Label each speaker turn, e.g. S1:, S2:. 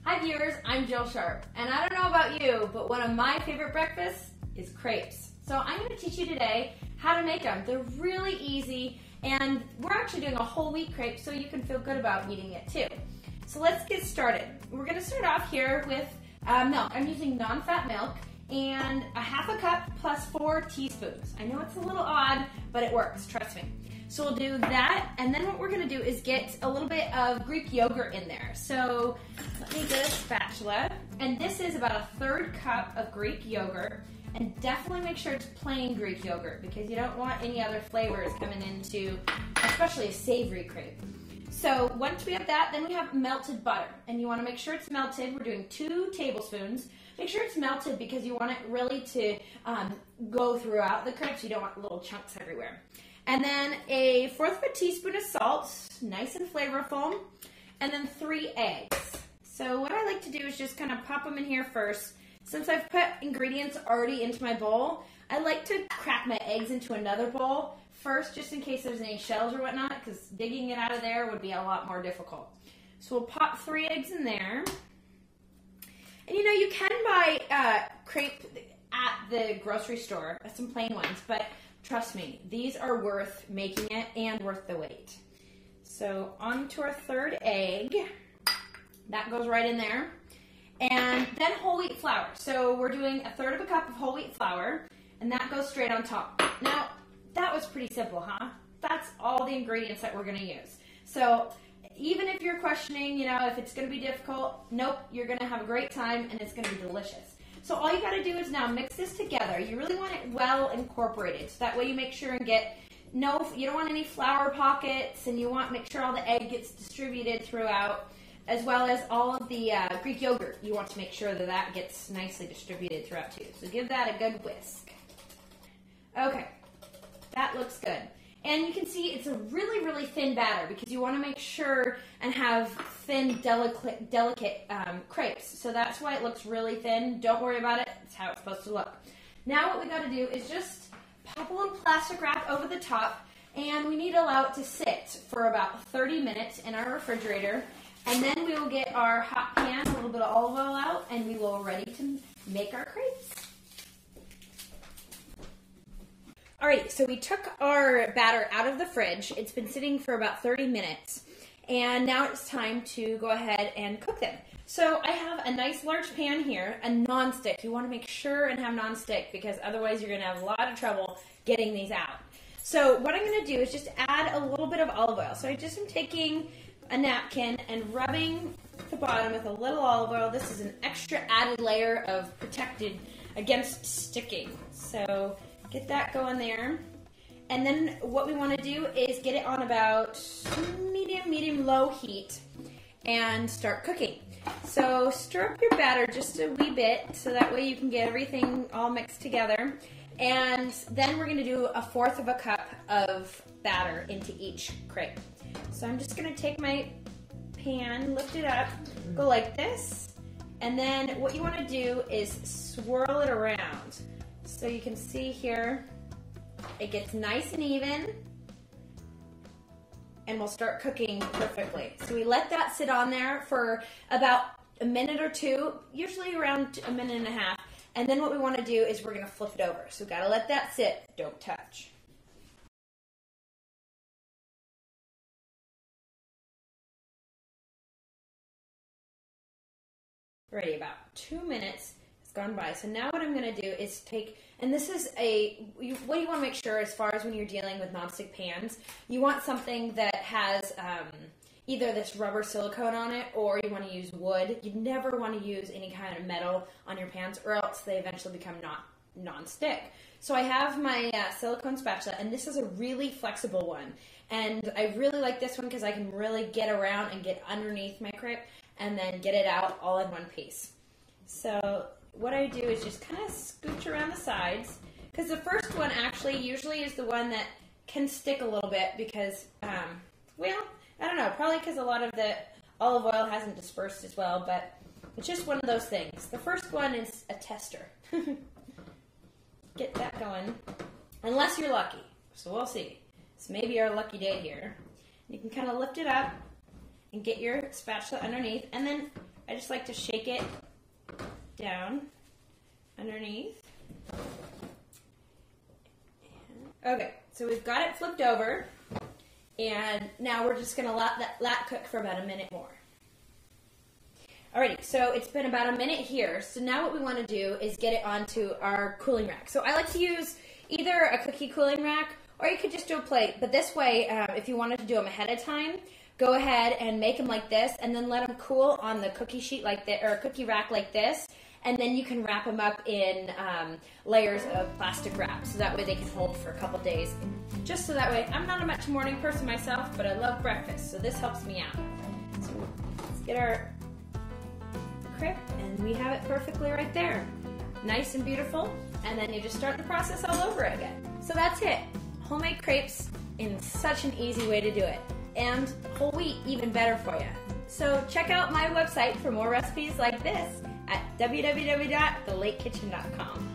S1: Hi viewers, I'm Jill Sharp, and I don't know about you, but one of my favorite breakfasts is crepes. So I'm going to teach you today how to make them. They're really easy, and we're actually doing a whole wheat crepe so you can feel good about eating it too. So let's get started. We're going to start off here with milk. I'm using non-fat milk and a half a cup plus 4 teaspoons. I know it's a little odd, but it works, trust me. So we'll do that, and then what we're going to do is get a little bit of Greek yogurt in there. So let me get a spatula, and this is about 1/3 cup of Greek yogurt, and definitely make sure it's plain Greek yogurt because you don't want any other flavors coming into, especially a savory crepe. So once we have that, then we have melted butter, and you want to make sure it's melted. We're doing 2 tablespoons. Make sure it's melted because you want it really to go throughout the crepes. You don't want little chunks everywhere. And then 1/4 teaspoon of salt, nice and flavorful, and then 3 eggs. So what I like to do is just kind of pop them in here first. Since I've put ingredients already into my bowl, I like to crack my eggs into another bowl first, just in case there's any shells or whatnot, because digging it out of there would be a lot more difficult. So we'll pop 3 eggs in there. And you know, you can buy crepe at the grocery store, some plain ones, but trust me, these are worth making it and worth the wait. So on to our 3rd egg. That goes right in there. And then whole wheat flour. So we're doing 1/3 cup of whole wheat flour, and that goes straight on top. Now, that was pretty simple, huh? That's all the ingredients that we're going to use. So even if you're questioning, you know, if it's going to be difficult, nope, you're going to have a great time and it's going to be delicious. So all you got to do is now mix this together. You really want it well incorporated. So that way you make sure and get you don't want any flour pockets, and you want to make sure all the egg gets distributed throughout, as well as all of the Greek yogurt. You want to make sure that that gets nicely distributed throughout too. So give that a good whisk. Okay, that looks good. And you can see it's a really, really thin batter because you want to make sure and have thin, delicate crepes. So that's why it looks really thin. Don't worry about it. It's how it's supposed to look. Now what we got to do is just pop a little plastic wrap over the top, and we need to allow it to sit for about 30 minutes in our refrigerator. And then we will get our hot pan, a little bit of olive oil out, and we will ready to make our crepes. Alright, so we took our batter out of the fridge. It's been sitting for about 30 minutes. And now it's time to go ahead and cook them. So I have a nice large pan here, a non-stick. You want to make sure and have non-stick because otherwise you're going to have a lot of trouble getting these out. So what I'm going to do is just add a little bit of olive oil. So I just am taking a napkin and rubbing the bottom with a little olive oil. This is an extra added layer of protected against sticking. So get that going there. And then what we want to do is get it on about medium-low heat and start cooking. So stir up your batter just a wee bit so that way you can get everything all mixed together. And then we're going to do 1/4 cup of batter into each crepe. So I'm just going to take my pan, lift it up, go like this, and then what you want to do is swirl it around. So you can see here, it gets nice and even, and we'll start cooking perfectly. So we let that sit on there for about a minute or 2, usually around 1.5 minutes, and then what we want to do is we're going to flip it over. So we've got to let that sit, don't touch. Already about 2 minutes has gone by. So now what I'm going to do is take, and this is what you want to make sure as far as when you're dealing with nonstick pans, you want something that has either this rubber silicone on it or you want to use wood. You never want to use any kind of metal on your pans or else they eventually become non-stick. So I have my silicone spatula, and this is a really flexible one. And I really like this one because I can really get around and get underneath my crepe and then get it out all in one piece. So what I do is just kind of scooch around the sides, because the first one actually usually is the one that can stick a little bit because, well, I don't know, probably because a lot of the olive oil hasn't dispersed as well, but it's just one of those things. The first one is a tester. Get that going, unless you're lucky, so we'll see. It's maybe our lucky day here. You can kind of lift it up and get your spatula underneath, and then I just like to shake it down underneath. Okay, so we've got it flipped over, and now we're just going to let that cook for about a minute more. Alrighty, so it's been about a minute here, so now what we want to do is get it onto our cooling rack. So I like to use either a cookie cooling rack, or you could just do a plate, but this way, if you wanted to do them ahead of time, go ahead and make them like this, and then let them cool on the cookie sheet like this, or cookie rack like this, and then you can wrap them up in layers of plastic wrap, so that way they can hold for a couple days. Just so that way, I'm not a much morning person myself, but I love breakfast, so this helps me out. So let's get our crepe, and we have it perfectly right there. Nice and beautiful, and then you just start the process all over again. So that's it. Homemade crepes in such an easy way to do it. And whole wheat even better for you. So check out my website for more recipes like this at www.thelatekitchen.com.